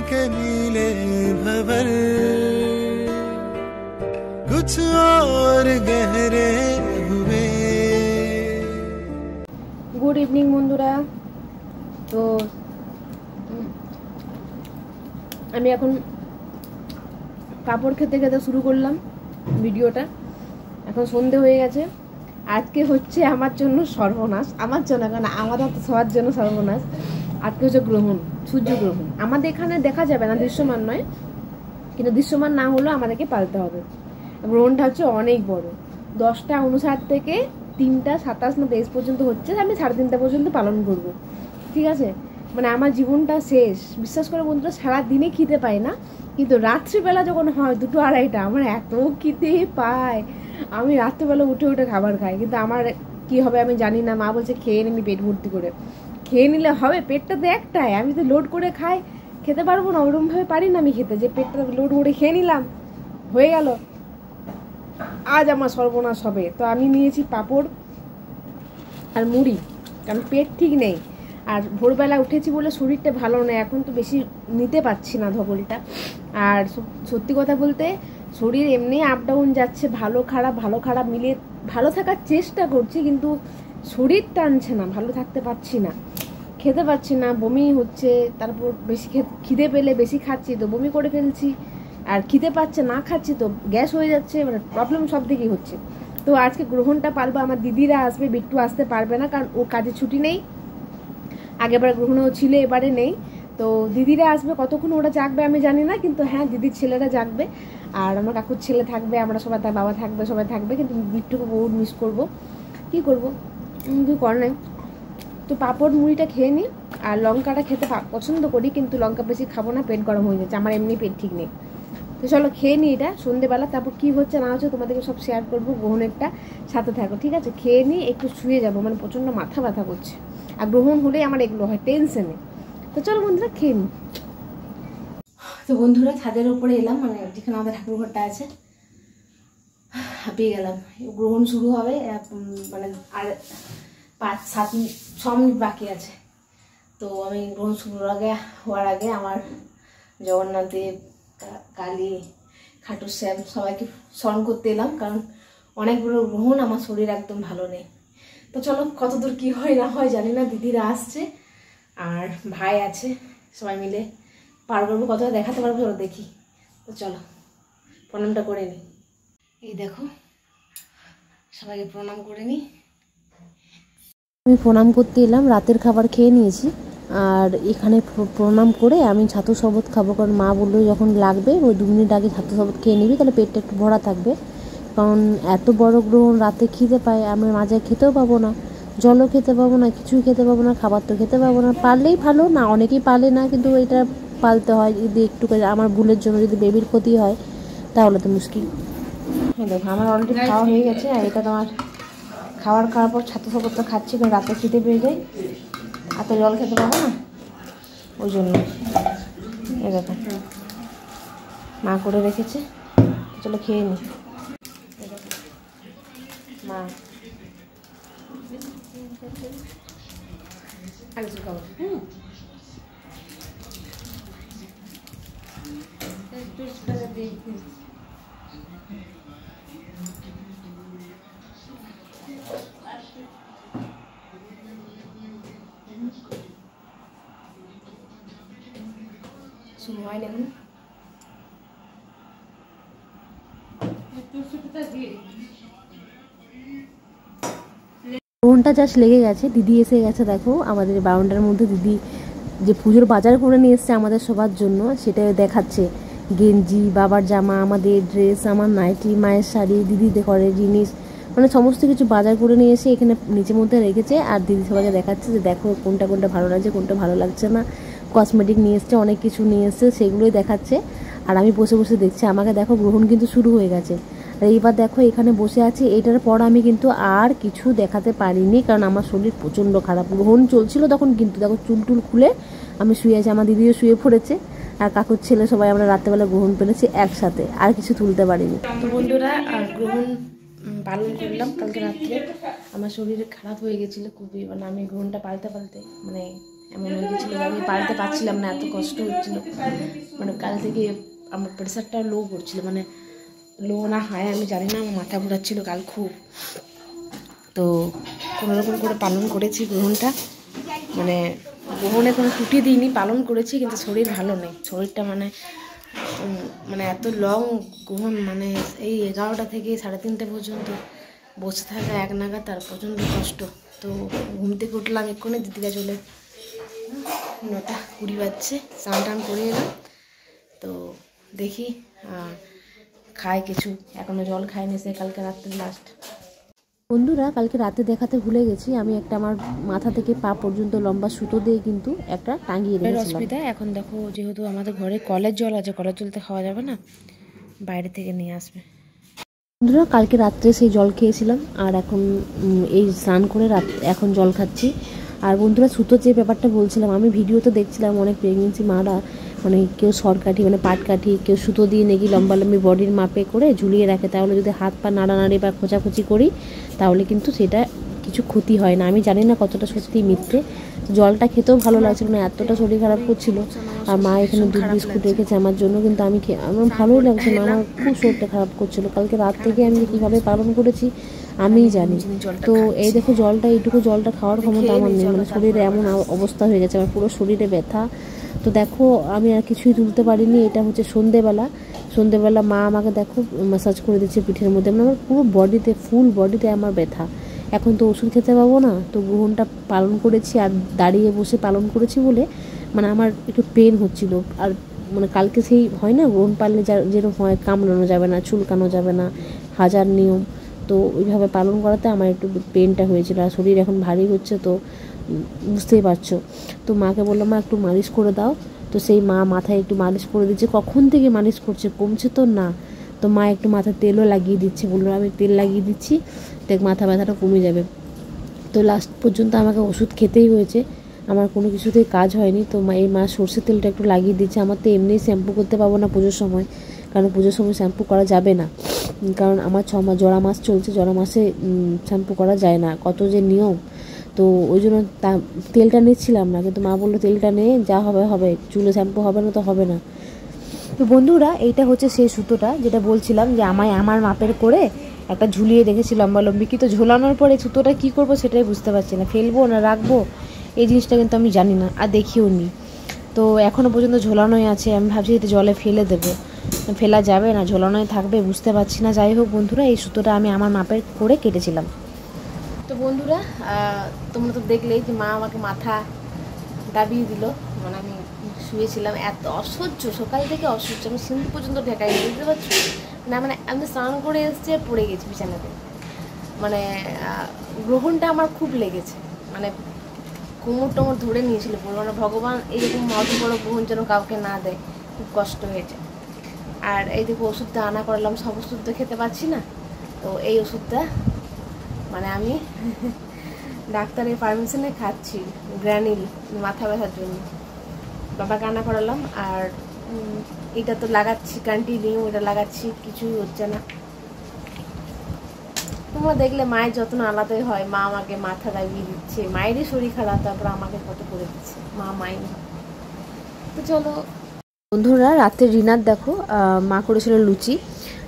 के नीले भंवर कुछ और गहरे हुए। गुड इवनिंग बंधुरा। तो আমি এখন কাপড় খেতে খেতে শুরু করলাম ভিডিওটা। এখন সন্ধে হয়ে গেছে। আজকে হচ্ছে আমার জন্য সর্বনাশ, আমার জন্য কেন, আমাদের তো সবার জন্য সর্বনাশ। আজকে হচ্ছে গ্রহণ, সূর্যগ্রহণ। আমাদের এখানে দেখা যাবে না, দৃশ্যমান নয়, কিন্তু দৃশ্যমান না হলেও আমাদেরকে পালতে হবে। গ্রহণটা হচ্ছে অনেক বড়, 10টা 59 থেকে 3টা 27 না 23 পর্যন্ত হচ্ছে। আমি 3:30 পর্যন্ত পালন করব, ঠিক আছে? মানে আমার জীবনটা শেষ। বিশ্বাস করে বন্ধুরা, সারাদিনে খিদে পায় না, কিন্তু রাত্রিবেলা যখন হয় 2-2-2:30 আমার এত খিদে পায়। আমি রাত্রিবেলা উঠে উঠে খাবার খাই, কিন্তু আমার কি হবে আমি জানি না। মা বলছে খেয়ে নিবি পেট ভর্তি করে। খেয়ে নিলে হবে? পেটটা তো একটাই, আমি তো লোড করে খাই, খেতে পারবো না। ওরকমভাবে পারি না আমি খেতে, যে পেটটা লোড করে খেয়ে নিলাম, হয়ে গেল। আজ আমার সর্বনাশ হবে। তো আমি নিয়েছি পাঁপড় আর মুড়ি, কারণ পেট ঠিক নেই। আর ভোরবেলা উঠেছি বলে শরীরটা ভালো নেই, এখন তো বেশি নিতে পারছি না ধবলটা। আর সত্যি কথা বলতে শরীর এমনি আপ ডাউন যাচ্ছে, ভালো খারাপ মিলিয়ে ভালো থাকার চেষ্টা করছি, কিন্তু শরীর টানছে না, ভালো থাকতে পারছি না, খেতে পারছি না, বমি হচ্ছে। তারপর বেশি খিদে পেলে বেশি খাচ্ছি তো বমি করে ফেলছি, আর খিদে পাচ্ছে না খাচ্ছি তো গ্যাস হয়ে যাচ্ছে। মানে প্রবলেম সব দিকেই হচ্ছে। তো আজকে গ্রহণটা পালবো। আমার দিদিরা আসবে, বিট্টু আসতে পারবে না, কারণ ও কাজে ছুটি নেই। আগেবার গ্রহণও ছিল, এবারে নেই। তো দিদিরা আসবে, কতক্ষণ ওরা জাগবে আমি জানি না, কিন্তু হ্যাঁ দিদির ছেলেরা জাগবে, আর আমার কাকুর ছেলে থাকবে, আমরা সবাই, তার বাবা থাকবে, সবাই থাকবে। কিন্তু বিট্টুকে বহুত মিস করবো, কী করবো, কিছু কর নাই। তো পাঁপড় মুড়িটা খেয়ে নিই। আর লঙ্কাটা খেতে পছন্দ করি, কিন্তু লঙ্কা বেশি খাবো না, পেট গরম হয়ে যাচ্ছে, আমার এমনি পেট ঠিক নেই। তো চলো খেয়ে নিই এটা সন্ধেবেলা, তারপর কী হচ্ছে না হচ্ছে তোমাদেরকে সব শেয়ার করবো। গ্রহণেরটা সাথে থাকো, ঠিক আছে? খেয়ে নিই, একটু শুয়ে যাবো, মানে প্রচণ্ড মাথা ব্যথা করছে। আর গ্রহণ হলেই আমার এগুলো হয়, টেনশনে। তো চলো বন্ধুরা খেয়ে নিই। তো বন্ধুরা ছাদের উপরে এলাম, মানে যেখানে আমাদের ঠাকুর ঘরটা আছে। হাঁপিয়ে গেলাম। গ্রহণ শুরু হবে মানে আর 5-7-6 মিনিট বাকি আছে। তো আমি গ্রহণ হওয়ার আগে আমার জগন্নাথ দেব, কালী, খাটু শ্যাম সবাইকে স্মরণ করতে এলাম, কারণ অনেক বড় গ্রহণ, আমার শরীর একদম ভালো নেই। তো চলো কতদূর কি হয় না হয় জানি না। দিদিরা আসছে আর ভাই আছে, সবাই মিলে পার করবো। কতটা দেখাতে পারবো চলো দেখি। তো চলো প্রণামটা করে নিই। এই দেখো, সবাইকে প্রণাম করে নিই। আমি প্রণাম করতে এলাম, রাতের খাবার খেয়ে নিয়েছি। আর এখানে প্রণাম করে আমি ছাতু শরবত খাবো, কারণ মা বললো যখন লাগবে ওই 2 মিনিট আগে ছাতু শরবত খেয়ে নিবি, তাহলে পেটটা একটু ভরা থাকবে। কারণ এত বড় গ্রহণ, রাতে খিদে পায়, আমি মাঝে খেতেও পাবো না, জলও খেতে পাবো না, কিছুই খেতে পাবো না, খাবার তো খেতে পাবো না। পারলেই ভালো, না অনেকেই পালে না, কিন্তু এটা পালতে হয়। যদি একটু আমার ভুলের জন্য যদি বেবির ক্ষতি হয় তাহলে তো মুশকিল। দেখো আমার অলরেডি খাওয়া হয়ে গেছে, আর এটা তোমার খাওয়ার পর ছাতু শরবতটা খাচ্ছি, কারণ রাতে খিদে পেয়ে যায়, আর তো জল খেতে পাবো না, ওই জন্য। এই দেখো মা করে রেখেছে, চলো খেয়ে নিই। মা কিছু খাবো, শুরু হয় না এখন। ফোনটা জাস্ট লেগে গেছে, দিদি এসে গেছে। দেখো আমাদের বারান্দার মধ্যে দিদি যে পুজোর বাজার করে নিয়ে এসছে আমাদের সবার জন্য, সেটা দেখাচ্ছে। গেঞ্জি, বাবার জামা, আমাদের ড্রেস, আমার নাইটি, মায়ের শাড়ি, দিদি ঘরের জিনিস, মানে সমস্ত কিছু বাজার করে নিয়ে এসে এখানে নিচের মধ্যে রেখেছে। আর দিদি সবাইকে দেখাচ্ছে যে দেখো কোনটা কোনটা ভালো লাগছে, কোনটা ভালো লাগছে না। কসমেটিক নিয়ে এসছে, অনেক কিছু নিয়ে এসছে, সেগুলোই দেখাচ্ছে। আর আমি বসে বসে দেখছি। আমাকে দেখো গ্রহণ কিন্তু শুরু হয়ে গেছে। আর এইবার দেখো এখানে বসে আছি, এটার পর আমি কিন্তু আর কিছু দেখাতে পারিনি, কারণ আমার শরীর প্রচণ্ড খারাপ। গ্রহণ চলছিল তখন, কিন্তু দেখো চুল খুলে আমি শুয়ে আছি, আমার দিদিও শুয়ে পড়েছে, আর কাকুর ছেলে সবাই আমরা রাত্রেবেলা গ্রহণ পেলেছি একসাথে, আর কিছু তুলতে পারিনি। তো বন্ধুরা গ্রহণ পালন করলাম কালকে রাত্রে। আমার শরীর খারাপ হয়ে গেছিলো খুবই, মানে আমি গ্রহণটা পালতে মানে এমন হয়ে গেছিলো আমি পারতে পারছিলাম না, এত কষ্ট হচ্ছিলো। মানে কাল থেকে আমার প্রেশারটা লো করছিল, মানে লো না হয় আমি জানি না, আমার মাথা ঘোরাচ্ছিলো কাল খুব। তো কোনোরকম করে পালন করেছি গ্রহণটা, মানে গ্রহণে কোনো ত্রুটি দিইনি, পালন করেছি, কিন্তু শরীর ভালো নেই। শরীরটা মানে এত লং গ্রহণ, মানে এই 11টা থেকে 3:30 পর্যন্ত বসে থাকা এক নাগাদ, তার প্রচণ্ড কষ্ট। তো ঘুম থেকে উঠলাম এক্ষুনি, দিদিরা চলে 9:20 বাজছে, স্নান টান করে এলাম। তো দেখি খাই কিছু, এখনও জল খাইনি, সে কালকে রাত্রে লাস্ট। বন্ধুরা কালকে রাতে দেখাতে ভুলে গেছি, আমি একটা আমার মাথা থেকে পা পর্যন্ত লম্বা সুতো দিয়ে কিন্তু একটা টাঙিয়ে রেখেছিলাম। অসুবিধা এখন দেখো, যেহেতু আমাদের ঘরে কলের জল আছে, কলের জলতে খাওয়া যাবে না, বাইরে থেকে নিয়ে আসবে। বন্ধুরা কালকে রাত্রে সেই জল খেয়েছিলাম, আর এখন এই স্নান করে এখন জল খাচ্ছি। আর বন্ধুরা সুতোর যে ব্যাপারটা বলছিলাম, আমি ভিডিওতে দেখছিলাম অনেক প্রেগনেন্সি মারা, মানে কেউ শর্টকাঠি মানে পাটকাঠি, কেউ সুতো দিয়ে নাকি লম্বালম্বি বডির মাপে করে ঝুলিয়ে রাখে, তাহলে যদি হাত পা নাড়ানাড়ি বা খোঁচাখুচি করি তাহলে কিন্তু সেটা কিছু ক্ষতি হয় না। আমি জানি না কতটা সত্যি মিথ্যে। জলটা খেতেও ভালো লাগছিল না, এতটা শরীর খারাপ করছিল। আর মা এখানে দুধ বিস্কুট রেখেছে আমার জন্য, কিন্তু আমার ভালোই লাগছে না, আমার খুব শরীরটা খারাপ করছিল। কালকে রাত থেকে আমি কীভাবে পালন করেছি আমিই জানি। তো এই দেখো জলটা, এইটুকু জলটা খাওয়ার ক্ষমতা আমার নেই, মানে শরীরে এমন অবস্থা হয়ে গেছে, আমার পুরো শরীরে ব্যথা। তো দেখো আমি আর কিছুই তুলতে পারিনি। এটা হচ্ছে সন্ধেবেলা মা আমাকে দেখো ম্যাসাজ করে দিচ্ছে পিঠের মধ্যে, মানে আমার পুরো বডিতে, ফুল বডিতে আমার ব্যথা। এখন তো ওষুধ খেতে পাবো না, তো গ্রহণটা পালন করেছি আর দাঁড়িয়ে বসে পালন করেছি বলে মানে আমার একটু পেন হচ্ছিল। আর মানে কালকে সেই হয় না গ্রহণ পাললে যেরকম হয়, কামড়ানো যাবে না, চুলকানো যাবে না, হাজার নিয়ম, তো ওইভাবে পালন করাতে আমার একটু পেনটা হয়েছিল। আর শরীর এখন ভারী হচ্ছে, তো বুঝতেই পারছো। তো মাকে বললাম মা একটু মালিশ করে দাও, তো সেই মা মাথায় একটু মালিশ করে দিচ্ছে। কখন থেকে মালিশ করছে, কমছে তো না। তো মা একটু মাথায় তেলও লাগিয়ে দিচ্ছে, বললো আমি তেল লাগিয়ে দিচ্ছি, দেখ মাথা ব্যথাটা কমে যাবে। তো লাস্ট পর্যন্ত আমাকে ওষুধ খেতেই হয়েছে, আমার কোনো কিছুতেই কাজ হয়নি। তো মা সর্ষের তেলটা একটু লাগিয়ে দিচ্ছে। আমার তো এমনিই শ্যাম্পু করতে পারবো না পুজোর সময়, কারণ পুজোর সময় শ্যাম্পু করা যাবে না, কারণ আমার 6 মাস জড়া মাস চলছে, জড়া মাসে শ্যাম্পু করা যায় না, কত যে নিয়ম। তো ওই জন্য তেলটা নিচ্ছিলাম না, কিন্তু মা বললো তেলটা নে, যা হবে হবে, চুলে শ্যাম্পু হবে না তো হবে না। তো বন্ধুরা এইটা হচ্ছে সেই সুতোটা যেটা বলছিলাম যে আমার মাপের করে একটা ঝুলিয়ে রেখেছি লম্বালম্বি, কিন্তু ঝোলানোর পরে সুতোটা কী করবো সেটাই বুঝতে পারছি না, ফেলবো না রাখবো এই জিনিসটা কিন্তু আমি জানি না, আর দেখিও নি। তো এখনও পর্যন্ত ঝোলানোই আছে, আমি ভাবছি এটা জলে ফেলে দেবো, ফেলা যাবে না, ঝোলানোই থাকবে, বুঝতে পারছি না। যাই হোক বন্ধুরা, এই সুতোটা আমি আমার মাপের করে কেটেছিলাম। তো বন্ধুরা তোমরা তো দেখলেই যে মা আমাকে মাথা দাবিয়ে দিল, মানে আমি শুয়েছিলাম, এত অসহ্য, সকাল থেকে অসহ্য, আমি সিঁদুর পর্যন্ত ঠেকাই, বুঝতে পারছো না, মানে আমি স্নান করে এসেছি পড়ে গেছি বিছানাতে। মানে গ্রহণটা আমার খুব লেগেছে, মানে কোমর টোমর ধরে নিয়েছিল পুরো, মানে ভগবান এইরকম অত বড় গ্রহণ যেন কাউকে না দেয়, খুব কষ্ট হয়েছে। আর এই দেখো ওষুধটা আনা করলাম, সব ওষুধ তো খেতে পারছি না, তো এই ওষুধটা মানে আমি ডাক্তারের পারমিশনে খাচ্ছি, গ্র্যানিল মাথা ব্যথার জন্য, বাবাকে আনা করালাম। আর এটা তো লাগাচ্ছি কন্টিনিউ, এটা লাগাচ্ছি, কিছুই হচ্ছে না। তোমরা দেখলে মায়ের যত্ন আলাদাই হয়, মা আমাকে মাথা দাবিয়ে দিচ্ছে, মায়েরই শরীর খারাপ, তারপর আমাকে কত করে দিচ্ছে, মাই। তো চলো বন্ধুরা, রাতে ডিনার দেখো মা করেছিল লুচি।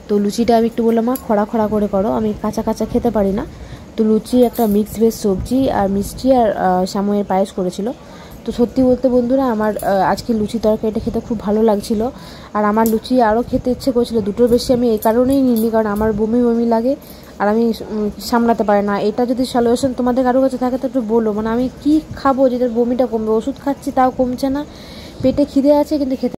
তো লুচিটা আমি একটু বললাম মা খড়া খড়া করে করো, আমি কাঁচা কাঁচা খেতে পারি না। তো লুচি, একটা মিক্স ভেজ সবজি আর মিষ্টি আর সাময়ের পায়েস করেছিল। তো সত্যি বলতে বন্ধুরা আমার আজকে লুচি তরকারিটা খেতে খুব ভালো লাগছিল। আর আমার লুচি আরও খেতে ইচ্ছে করেছিল, দুটোর বেশি আমি এই কারণেই নিইনি, কারণ আমার বমি বমি লাগে আর আমি সামলাতে পারি না। এটা যদি সলিউশন তোমাদের কারো কাছে থাকে তো একটু বলো, মানে আমি কি খাবো যেটা বমিটা কমবে, ওষুধ খাচ্ছি তাও কমছে না, পেটে খিদে আছে কিন্তু খেতে